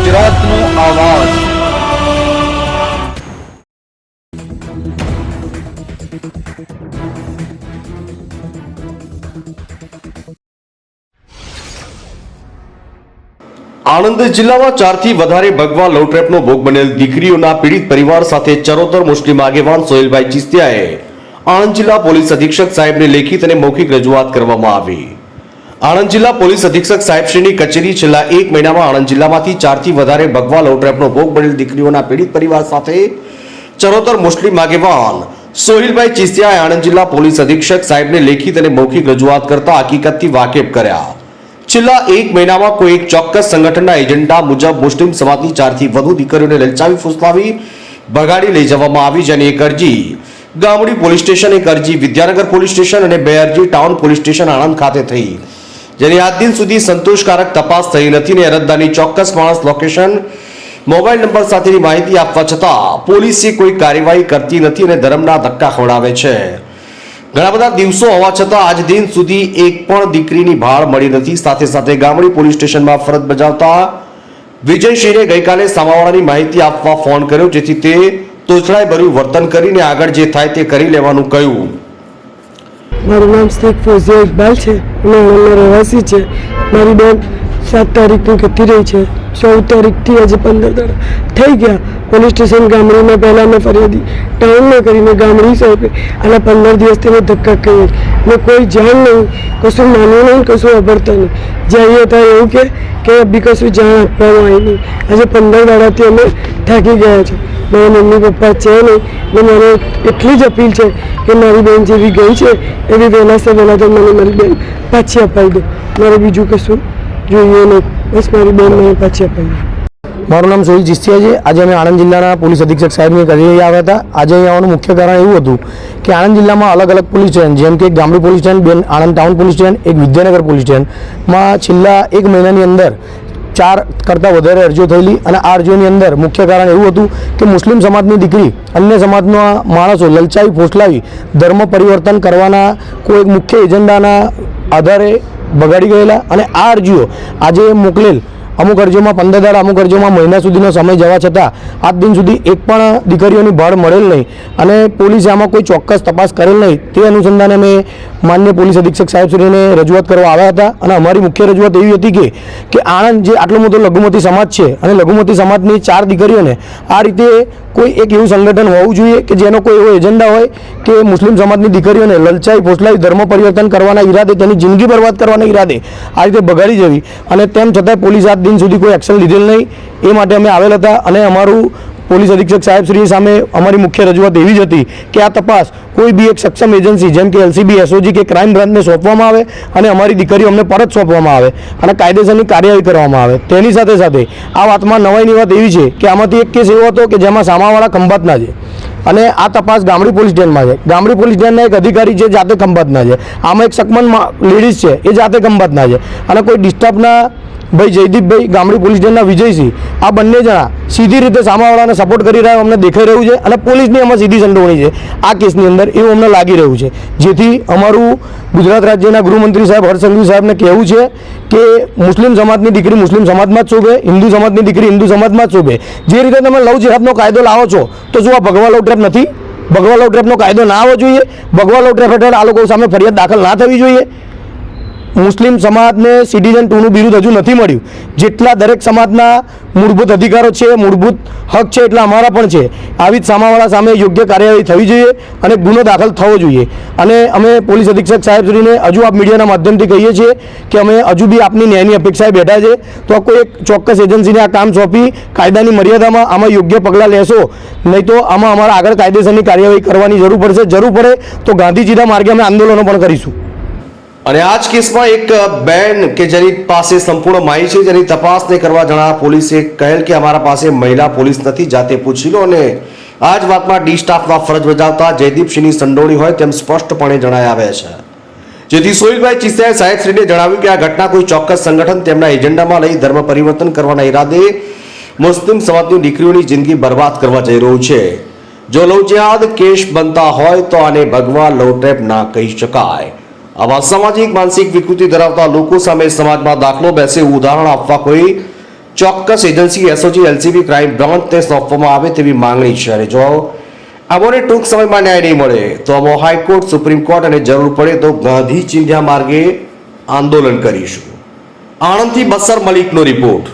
ગુજરાતનો આવાજ। આણંદ જિલ્લામાં 4 થી વધારે ભગવા લવ ટ્રેપનો ભોગ બનેલ દીકરીઓના પીડિત પરિવાર સાથે ચરોતર મુસ્લિમ આગેવાન સોહેલભાઈ ચિસ્તિયાએ આણંદ જિલ્લા પોલીસ અધિક્ષક સાહેબને લેખિત અને મૌખિક રજૂઆત કરવામાં આવી। આણંદ જિલ્લા પોલીસ અધિક્ષક સાહેબશ્રીની કચેરી છેલ્લા 1 મહિનામાં આણંદ જિલ્લામાંથી 4 થી વધારે ભગવા લવ ટ્રેપનો ભોગ બનેલ દીકરીઓના પીડિત પરિવાર સાથે ચરોતર મુસ્લિમ આગેવાન સોહેલભાઈ ચિસ્તિયાએ આણંદ જિલ્લા પોલીસ અધિક્ષક સાહેબને લેખિત અને મૌખિક રજૂઆત કરતા હકીકતથી વાકેફ કર્યા। છેલ્લા 1 મહિનામાં કોઈ એક ચોક્કસ સંગઠનના એજન્ડા મુજબ મુસ્લિમ સમાજની 4 થી વધુ દીકરીઓને લલચાવી ફૂસલાવી ભગાડી લઈ જવામાં આવી, જેની એક અરજી ગામડી પોલીસ સ્ટેશન, એક અરજી વિદ્યાનગર પોલીસ સ્ટેશન અને 2 અરજી ટાઉન પોલીસ સ્ટેશન આણંદ ખાતે થઈ, જેની આજ દિન સુધી સંતોષકારક તપાસ થઈ નથી અને અરજદારની ચોક્કસ માણસ, લોકેશન, મોબાઈલ નંબર સાથેની માહિતી આપવા છતાં પોલીસે કોઈ કાર્યવાહી કરતી નથી અને ધર્મના ધક્કા ખવડાવે છે। ઘણા બધા દિવસો હોવા છતાં આજ દિન સુધી એક પણ દીકરીની ભાળ મળી નથી। સાથે સાથે ગામડી પોલીસ સ્ટેશનમાં ફરજ બજાવતા વિજયસિંહે ગઈકાલે સામાવાળાની માહિતી આપવા ફોન કર્યો, જેથી તે તોછડાઈ ભર્યું વર્તન કરીને આગળ જે થાય તે કરી લેવાનું કહ્યું। મારું નામ શેખ ફોઝિયા ઇકબાલ છે અને આણંદનો રહેવાસી છે। મારી બેન 7 તારીખની ગતી રહી છે। 14 તારીખથી આજે 15 દાડા થઈ ગયા। પોલીસ સ્ટેશન ગામડીમાં પહેલાં મેં ફરિયાદી ટાઉનમાં કરીને ગામડી સાહેબે આના 15 દિવસથી મેં ધક્કા કહી મેં કોઈ જાણ નહીં, કશું માન્યું નહીં, કશું અભરતા નહીં। જઈએ ત્યાં એવું કે બી કશું જાણ આપવામાં આવી નહીં। આજે 15 દાડાથી અમે થાકી ગયા છે। મારા મમ્મી પપ્પા છે નહીં ને મને એટલી જ અપીલ છે કે મારી બેન જેવી ગઈ છે એવી વહેલા સે વહેલા તો મને મારી બેન પાછી અપાવી દો। મારે બીજું કશું જોઈએ નહીં, બસ મારી બેન મને પાછી અપાવી દો। મારું નામ સોહેલ ચિસ્તિયા છે। આજે અમે આણંદ જિલ્લાના પોલીસ અધિક્ષક સાહેબની કચેરી આવ્યા હતા। આજે અહીં આવવાનું મુખ્ય કારણ એવું હતું કે આણંદ જિલ્લામાં અલગ અલગ પોલીસ સ્ટેશન, જેમ કે Gamdi police station, 2 Anand town police station, એક વિદ્યાનગર પોલીસ સ્ટેશનમાં છેલ્લા 1 મહિનાની અંદર 4 કરતાં વધારે અરજીઓ થયેલી અને આ અરજીઓની અંદર મુખ્ય કારણ એવું હતું કે મુસ્લિમ સમાજની દીકરી અન્ય સમાજના માણસો લલચાવી ફોસલાવી ધર્મ પરિવર્તન કરવાના કોઈ એક મુખ્ય એજન્ડાના આધારે બગાડી ગયેલા અને આ અરજીઓ આજે મોકલેલ અમુક અરજીઓમાં 15 દાડા, અમુક અરજીઓમાં મહિના સુધીનો સમય જવા છતાં આજ દિન સુધી એક પણ દીકરીઓની ભાળ મળેલ નહીં અને પોલીસે આમાં કોઈ ચોક્કસ તપાસ કરેલ નહીં। તે અનુસંધાને અમે માન્ય પોલીસ અધિક્ષક સાહેબશ્રીને રજૂઆત કરવા આવ્યા હતા અને અમારી મુખ્ય રજૂઆત એવી હતી કે આણંદ જે આટલો મોટો લઘુમતી સમાજ છે અને લઘુમતી સમાજની 4 દીકરીઓને આ રીતે કોઈ એક એવું સંગઠન હોવું જોઈએ કે જેનો કોઈ એવો એજન્ડા હોય કે મુસ્લિમ સમાજની દીકરીઓને લલચાઈ ફોસલાવી ધર્મ પરિવર્તન કરવાના ઈરાદે, તેની જિંદગી બરબાદ કરવાના ઈરાદે આ રીતે બગાડી જવી અને તેમ છતાં પોલીસ આજ દિન સુધી કોઈ એક્શન લીધેલ નહીં। એ માટે અમે આવેલ હતા અને અમારું પોલીસ અધિક્ષક સાહેબશ્રી સામે અમારી મુખ્ય રજૂઆત એવી જ હતી કે આ તપાસ કોઈ બી એક સક્ષમ એજન્સી જેમ કે LCB, SOG કે ક્રાઇમ બ્રાન્ચને સોંપવામાં આવે અને અમારી દીકરીઓ અમને પરત સોંપવામાં આવે અને કાયદેસરની કાર્યવાહી કરવામાં આવે। તેની સાથે સાથે આ વાતમાં નવાઈની વાત એવી છે કે આમાંથી એક કેસ એવો હતો કે જેમાં સામાવાળા ખંભાતના છે અને આ તપાસ ગામડી પોલીસ સ્ટેશનમાં છે। ગામડી પોલીસ સ્ટેશનના એક અધિકારી છે જાતે ખંભાતના છે, આમાં એક સકમન લેડીઝ છે એ જાતે ખંભાતના છે અને કોઈ ડિસ્ટર્બના ભાઈ જયદીપભાઈ ગામડી પોલીસ સ્ટેશનના વિજયસિંહ, આ બંને જણા સીધી રીતે સામાવાળાને સપોર્ટ કરી રહ્યા અમને દેખાઈ રહ્યું છે અને પોલીસની આમાં સીધી સંડોવણી છે આ કેસની અંદર એવું અમને લાગી રહ્યું છે। જેથી અમારું ગુજરાત રાજ્યના ગૃહમંત્રી સાહેબ હર્ષ સંઘવી સાહેબને કહેવું છે કે મુસ્લિમ સમાજની દીકરી મુસ્લિમ સમાજમાં જ શોભે, હિન્દુ સમાજની દીકરી હિન્દુ સમાજમાં જ શોભે। જે રીતે તમે લવ જિહાદનો કાયદો લાવો છો તો શું આ ભગવા લવ ટ્રેપ નથી? ભગવા લવ ટ્રેપનો કાયદો ના આવવો જોઈએ? ભગવા લવ ટ્રેપ હેઠળ આ લોકો સામે ફરિયાદ દાખલ ના થવી જોઈએ? મુસ્લિમ સમાજને સિટીઝન 2નું બિરુદ હજુ નથી મળ્યું। જેટલા દરેક સમાજના મૂળભૂત અધિકારો છે, મૂળભૂત હક છે, એટલા અમારા પણ છે। આવી જ સામાવાળા સામે યોગ્ય કાર્યવાહી થવી જોઈએ અને ગુનો દાખલ થવો જોઈએ અને અમે પોલીસ અધિક્ષક સાહેબશ્રીને હજુ આપ મીડિયાના માધ્યમથી કહીએ છીએ કે અમે હજુ બી આપની ન્યાયની અપેક્ષાએ બેઠા છે। તો કોઈ એક ચોક્કસ એજન્સીને આ કામ સોંપી કાયદાની મર્યાદામાં આમાં યોગ્ય પગલાં લેશો, નહીં તો આમાં અમારા આગળ કાયદેસરની કાર્યવાહી કરવાની જરૂર પડશે। જરૂર પડે તો ગાંધીજીના માર્ગે અમે આંદોલનો પણ કરીશું। અને આ જ કેસમાં એક બેન કે જેની પાસે સંપૂર્ણ માહિતી છે, જેની તપાસ નહીં કરવા જણાવવા પોલીસે કહેલ કે અમારા પાસે મહિલા પોલીસ નથી, જાતે પૂછી લો અને આ જ વાતમાં ડી સ્ટાફમાં ફરજ બજાવતા જયદીપસિંહની સંડોવણી હોય તેમ સ્પષ્ટપણે જણાઈ આવે છે। જેથી સોહેલભાઈ ચિસ્તિયાએ સાહેબશ્રીને જણાવ્યું કે આ ઘટના કોઈ ચોક્કસ સંગઠન તેમના એજન્ડામાં લઈ ધર્મ પરિવર્તન કરવાના ઈરાદે મુસ્લિમ સમાજની દીકરીઓની જિંદગી બરબાદ કરવા જઈ રહ્યું છે। જો લવ જિહાદ કેસ બનતા હોય તો આને ભગવા લવ ટ્રેપ ના કહી શકાય। આવા સામાજિક માનસિક વિકૃતિ ધરાવતા લોકો સામે સમાજમાં દાખલો બેસે એવું ઉદાહરણ આપવા કોઈ ચોક્કસ એજન્સી એસઓજી એલસીબી ક્રાઇમ બ્રાન્ચને સોંપવામાં આવે તેવી માંગણી છે. અને જો અમોને ટૂંક સમયમાં ન્યાય નહીં મળે તો અમો હાઈકોર્ટ, સુપ્રીમ કોર્ટ અને જરૂર પડે તો ગાંધી ચિંધ્યા માર્ગે આંદોલન કરીશું. આણંદથી બસર મલિકનો રિપોર્ટ.